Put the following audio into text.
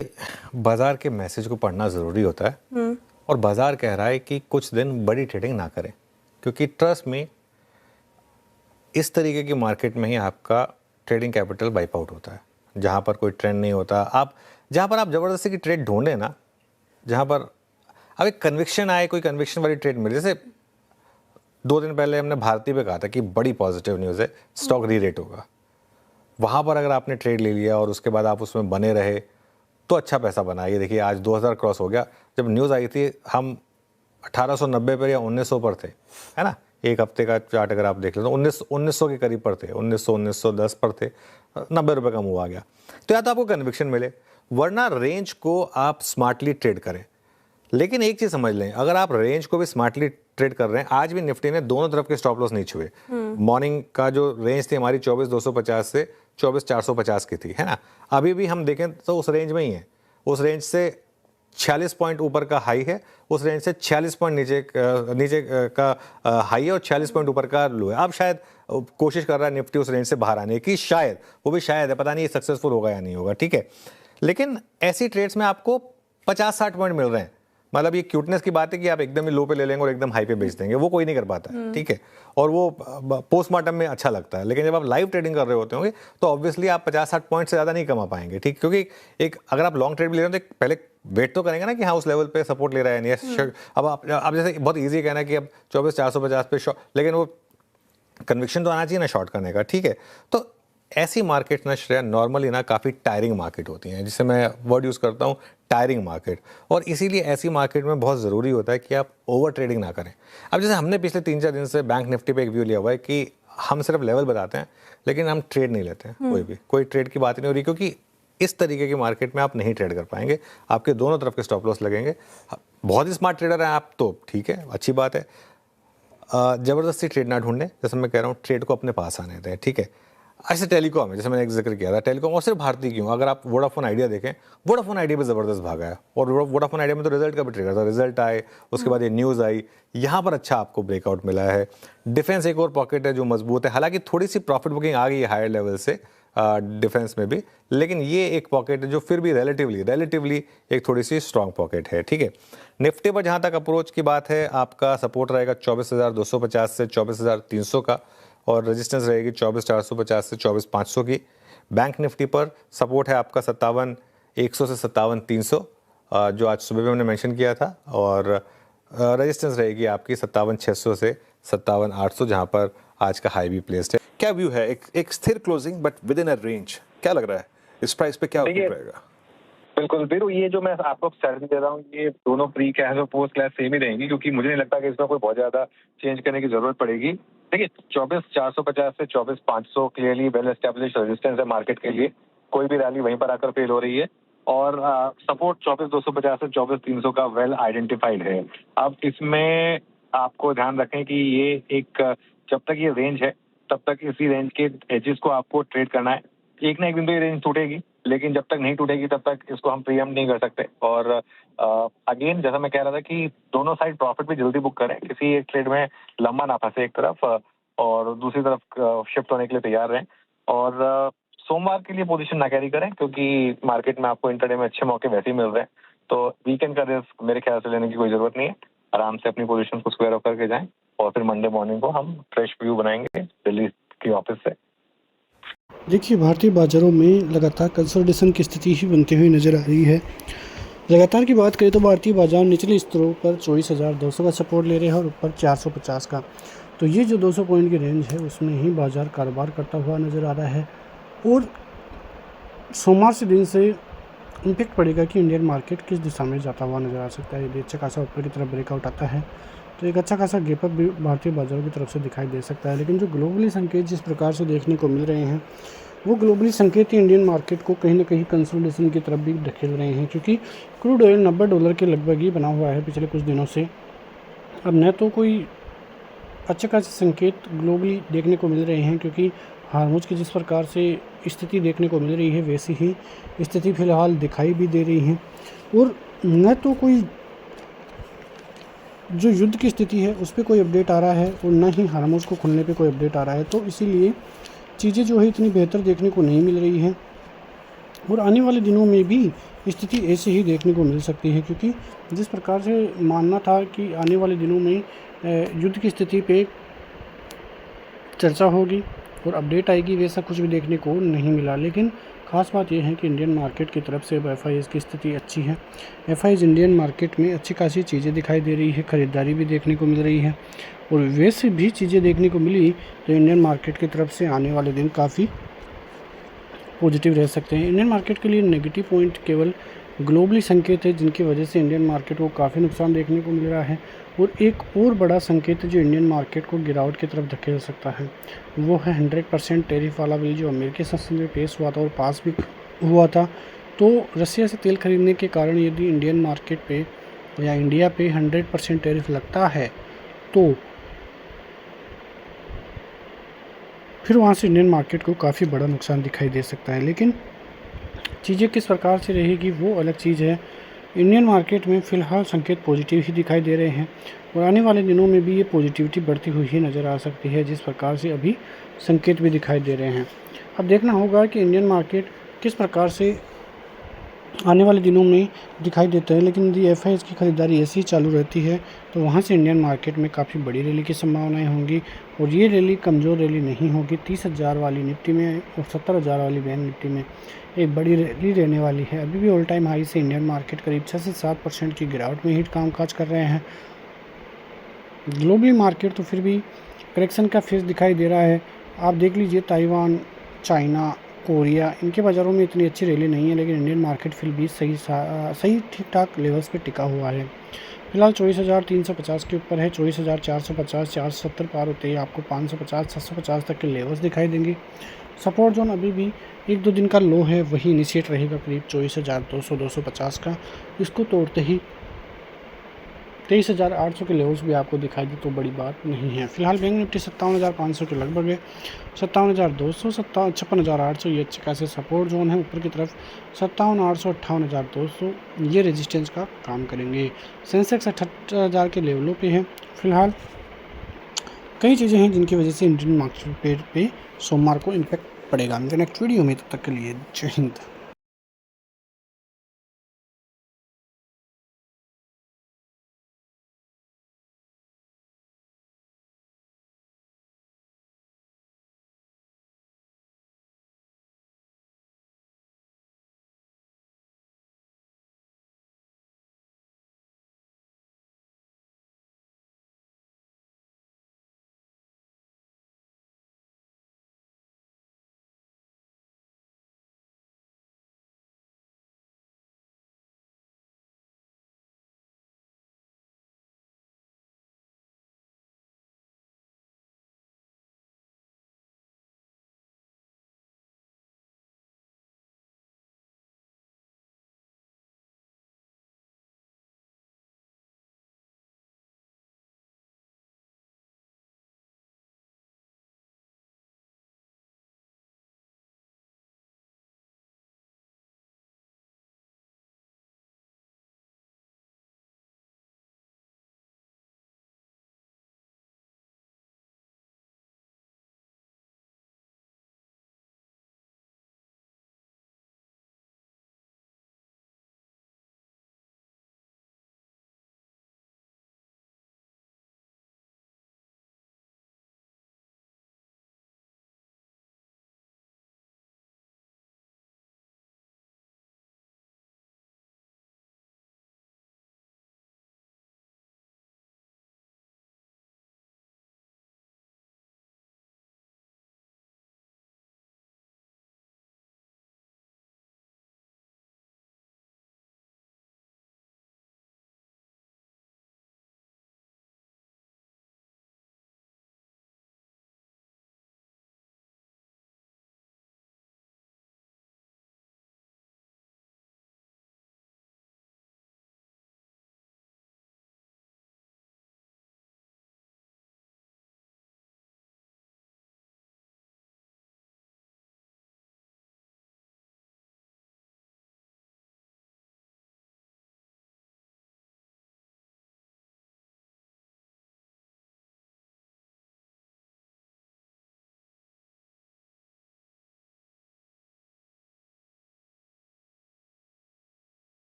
बाजार के मैसेज को पढ़ना ज़रूरी होता है और बाजार कह रहा है कि कुछ दिन बड़ी ट्रेडिंग ना करें, क्योंकि ट्रस्ट में इस तरीके की मार्केट में ही आपका ट्रेडिंग कैपिटल वाइप आउट होता है, जहाँ पर कोई ट्रेंड नहीं होता। आप जहाँ पर आप ज़बरदस्ती की ट्रेड ढूंढें ना, जहाँ पर अब एक कन्विक्शन आए, कोई कन्विक्शन वाली ट्रेड मिले। जैसे 2 दिन पहले हमने भारती पे कहा था कि बड़ी पॉजिटिव न्यूज़ है, स्टॉक री रेट होगा। वहाँ पर अगर आपने ट्रेड ले लिया और उसके बाद आप उसमें बने रहे तो अच्छा पैसा बना। ये देखिए आज 2000 क्रॉस हो गया। जब न्यूज़ आई थी हम 1890 पर या 1900 पर थे, है ना। एक हफ्ते का चार्ट अगर आप देख लें तो 1900 के करीब पर थे, 1910 पर थे, 90 रुपये का मूव आ गया। तो या तो आपको कन्विक्शन मिले, वरना रेंज को आप स्मार्टली ट्रेड करें। लेकिन एक चीज़ समझ लें, अगर आप रेंज को भी स्मार्टली ट्रेड कर रहे हैं, आज भी निफ्टी ने दोनों तरफ के स्टॉप लॉस नहीं छुए। मॉर्निंग का जो रेंज थी हमारी 24,250 से 24,450 की थी, है ना। अभी भी हम देखें तो उस रेंज में ही है। उस रेंज से 46 पॉइंट ऊपर का हाई है, उस रेंज से 46 पॉइंट नीचे का हाई है और 46 पॉइंट ऊपर का लो है। अब शायद कोशिश कर रहा है निफ्टी उस रेंज से बाहर आने की, शायद वो भी शायद है, पता नहीं सक्सेसफुल होगा या नहीं होगा, ठीक है। लेकिन ऐसी ट्रेड्स में आपको 50-60 पॉइंट मिल रहे हैं। मतलब ये क्यूटनेस की बात है कि आप एकदम ही लो पे ले लेंगे और एकदम हाई पे बेच देंगे, वो कोई नहीं कर पाता है, ठीक है। और वो पोस्टमार्टम में अच्छा लगता है, लेकिन जब आप लाइव ट्रेडिंग कर रहे होते होंगे तो ऑब्वियसली आप 50-60 पॉइंट से ज़्यादा नहीं कमा पाएंगे, ठीक। क्योंकि एक अगर आप लॉन्ग ट्रेड भी ले रहे हो तो पहले वेट तो करेंगे ना कि हाँ उस लेवल पे सपोर्ट ले रहा है नहीं। अब आप जैसे बहुत ईजी कहना कि अब 24,450 पे शॉर्ट, लेकिन वो कन्विक्शन तो आना चाहिए ना शॉर्ट करने का, ठीक है। तो ऐसी मार्केट ना श्रेया नॉर्मली ना काफ़ी टायरिंग मार्केट होती हैं, जिससे मैं वर्ड यूज़ करता हूँ टायरिंग मार्केट। और इसीलिए ऐसी मार्केट में बहुत ज़रूरी होता है कि आप ओवर ट्रेडिंग ना करें। अब जैसे हमने पिछले 3-4 दिन से बैंक निफ्टी पे एक व्यू लिया हुआ है कि हम सिर्फ लेवल बताते हैं लेकिन हम ट्रेड नहीं लेते हैं। कोई ट्रेड की बात नहीं हो रही, क्योंकि इस तरीके की मार्केट में आप नहीं ट्रेड कर पाएंगे। आपके दोनों तरफ के स्टॉप लॉस लगेंगे। बहुत ही स्मार्ट ट्रेडर हैं आप तो ठीक है, अच्छी बात है। ज़बरदस्ती ट्रेड ना ढूंढें, जैसे मैं कह रहा हूँ ट्रेड को अपने पास आने दें, ठीक है। ऐसे टेलीकॉम है, जैसे मैंने एक जिक्र किया था टेलीकॉम, और सिर्फ भारती क्यों, अगर आप वोडाफोन आइडिया देखें, वोडाफोन आइडिया पे ज़बरदस्त भागा है। और वोडाफोन आइडिया में तो रिजल्ट का भी ट्रिगर था, रिजल्ट आए उसके बाद ये न्यूज़ आई, यहाँ पर अच्छा आपको ब्रेकआउट मिला है। डिफेंस एक और पॉकेट है जो मजबूत है, हालांकि थोड़ी सी प्रॉफिट बुकिंग आ गई है हायर लेवल से डिफेंस में भी, लेकिन ये एक पॉकेट है जो फिर भी रिलेटिवली एक थोड़ी सी स्ट्रॉन्ग पॉकेट है, ठीक है। निफ्टी पर जहाँ तक अप्रोच की बात है, आपका सपोर्ट रहेगा 24,250 से 24,300 का, और रेजिस्टेंस रहेगी 24,450 से 24,500 की। बैंक निफ्टी पर सपोर्ट है आपका 57,100 से 57,300, जो आज सुबह भी हमने मेंशन किया था, और रेजिस्टेंस रहेगी आपकी 57,600 से 57,800, जहां पर आज का हाई भी प्लेस्ड है। क्या व्यू है? एक स्थिर closing but with in a range, क्या लग रहा है इस प्राइस पे क्या आउटपुट रहेगा? बिल्कुल वीरू, ये जो मैं आपको सैलरी दे रहा हूँ ये दोनों प्री क्लास और पोस्ट क्लास सेम ही रहेंगी, क्योंकि मुझे नहीं लगता कि इसमें कोई बहुत ज्यादा चेंज करने की जरूरत पड़ेगी। देखिए 24,450 से 24,500 क्लियरली वेल एस्टेब्लिश रेजिस्टेंस है मार्केट के लिए, कोई भी रैली वहीं पर आकर फेल हो रही है। और सपोर्ट 24,250 से 24,300 का वेल आइडेंटिफाइड है। अब इसमें आपको ध्यान रखें कि ये एक जब तक ये रेंज है तब तक इसी रेंज के एजेस को आपको ट्रेड करना है। एक ना एक दिन तो ये रेंज टूटेगी, लेकिन जब तक नहीं टूटेगी तब तक इसको हम प्रीएम्प्ट नहीं कर सकते। और अगेन जैसा मैं कह रहा था कि दोनों साइड प्रॉफिट भी जल्दी बुक करें, किसी एक ट्रेड में लंबा ना फंसे एक तरफ और दूसरी तरफ शिफ्ट होने के लिए तैयार रहें। और सोमवार के लिए पोजीशन ना कैरी करें, क्योंकि मार्केट में आपको इंटरडे में अच्छे मौके वैसे ही मिल रहे हैं। तो वीकेंड का रिस्क मेरे ख्याल से लेने की कोई जरूरत नहीं है। आराम से अपनी पोजीशन को स्क्वायर ऑफ करके जाएं और फिर मंडे मॉर्निंग को हम फ्रेश व्यू बनाएंगे दिल्ली की ऑफिस से। देखिए, भारतीय बाज़ारों में लगातार कंसोलिडेशन की स्थिति ही बनती हुई नज़र आ रही है। लगातार की बात करें तो भारतीय बाज़ार निचले स्तरों पर 24,200 का सपोर्ट ले रहे हैं और ऊपर 450 का। तो ये जो 200 पॉइंट की रेंज है उसमें ही बाज़ार कारोबार करता हुआ नज़र आ रहा है। और सोमवार से दिन से इम्पैक्ट पड़ेगा कि इंडियन मार्केट किस दिशा में जाता हुआ नज़र आ सकता है। यदि अच्छा खासा ऊपर की तरफ ब्रेकआउट आता है तो एक अच्छा खासा गैपअप भी भारतीय बाज़ारों की तरफ से दिखाई दे सकता है। लेकिन जो ग्लोबली संकेत जिस प्रकार से देखने को मिल रहे हैं, वो ग्लोबली संकेत ही इंडियन मार्केट को कहीं ना कहीं कंसोलिडेशन की तरफ भी धकेल रहे हैं, क्योंकि क्रूड ऑयल $90 के लगभग ही बना हुआ है पिछले कुछ दिनों से। अब न तो कोई अच्छे खासे संकेत ग्लोबली देखने को मिल रहे हैं, क्योंकि हार्मोज की जिस प्रकार से स्थिति देखने को मिल रही है वैसी ही स्थिति फ़िलहाल दिखाई भी दे रही है। और न तो कोई जो युद्ध की स्थिति है उस पर कोई अपडेट आ रहा है और न ही हार्मोज को खुलने पे कोई अपडेट आ रहा है। तो इसीलिए चीज़ें जो है इतनी बेहतर देखने को नहीं मिल रही हैं। और आने वाले दिनों में भी स्थिति ऐसे ही देखने को मिल सकती है, क्योंकि जिस प्रकार से मानना था कि आने वाले दिनों में युद्ध की स्थिति पे चर्चा होगी और अपडेट आएगी, वैसा कुछ भी देखने को नहीं मिला। लेकिन ख़ास बात यह है कि इंडियन मार्केट की तरफ से अब FIIs की स्थिति अच्छी है। FIIs इंडियन मार्केट में अच्छी खासी चीज़ें दिखाई दे रही है, ख़रीदारी भी देखने को मिल रही है, और वैसे भी चीज़ें देखने को मिली तो इंडियन मार्केट की तरफ से आने वाले दिन काफ़ी पॉजिटिव रह सकते हैं। इंडियन मार्केट के लिए नेगेटिव पॉइंट केवल ग्लोबली संकेत है, जिनकी वजह से इंडियन मार्केट को काफ़ी नुकसान देखने को मिल रहा है। और एक और बड़ा संकेत है जो इंडियन मार्केट को गिरावट की तरफ धकेल सकता है, वो है 100% टैरिफ वाला बिल जो अमेरिकी संसद में पेश हुआ था और पास भी हुआ था। तो रसिया से तेल खरीदने के कारण यदि इंडियन मार्केट पे या इंडिया पे 100% टैरिफ लगता है तो फिर वहाँ से इंडियन मार्केट को काफ़ी बड़ा नुकसान दिखाई दे सकता है। लेकिन चीज़ें किस प्रकार से रहेगी वो अलग चीज़ है। इंडियन मार्केट में फ़िलहाल संकेत पॉजिटिव ही दिखाई दे रहे हैं और आने वाले दिनों में भी ये पॉजिटिविटी बढ़ती हुई ही नज़र आ सकती है, जिस प्रकार से अभी संकेत भी दिखाई दे रहे हैं। अब देखना होगा कि इंडियन मार्केट किस प्रकार से आने वाले दिनों में दिखाई देता है। लेकिन यदि FIIs की ख़रीदारी ऐसी ही चालू रहती है तो वहाँ से इंडियन मार्केट में काफ़ी बड़ी रैली की संभावनाएं होंगी और ये रैली कमज़ोर रैली नहीं होगी। 30,000 वाली निफ्टी में और 70,000 वाली बैंक निफ्टी में एक बड़ी रैली रहने वाली है। अभी भी ऑल टाइम हाई से इंडियन मार्केट करीब 6 से 7% की गिरावट में ही कामकाज कर रहे हैं। ग्लोबली मार्केट तो फिर भी करेक्शन का फेज दिखाई दे रहा है। आप देख लीजिए ताइवान, चाइना, कोरिया, इनके बाज़ारों में इतनी अच्छी रैली नहीं है, लेकिन इंडियन मार्केट फिर भी सही ठीक ठाक लेवल्स पे टिका हुआ है। फिलहाल 24,350 के ऊपर है, 24,450, 470 पार होते ही आपको 550, 750 तक के लेवल्स दिखाई देंगे। सपोर्ट जोन अभी भी 1-2 दिन का लो है, वही इनिशिएट रहेगा करीब 24,200, 250 का। इसको तोड़ते ही 23,800 के लेवल्स भी आपको दिखाई दे तो बड़ी बात नहीं है। फिलहाल बैंक निफ्टी 57,500 के लगभग है, 57,200, 56,800 ये अच्छे खासे सपोर्ट जोन है। ऊपर की तरफ 57,800, 58,200 ये रेजिस्टेंस का काम करेंगे। सेंसेक्स 68,000 के लेवलों पे है। फिलहाल कई चीज़ें हैं जिनकी वजह से इंडियन मार्केट पे सोमवार को इम्पैक्ट पड़ेगा। नेक्स्ट वीडियो में, तब तक के लिए जय हिंद।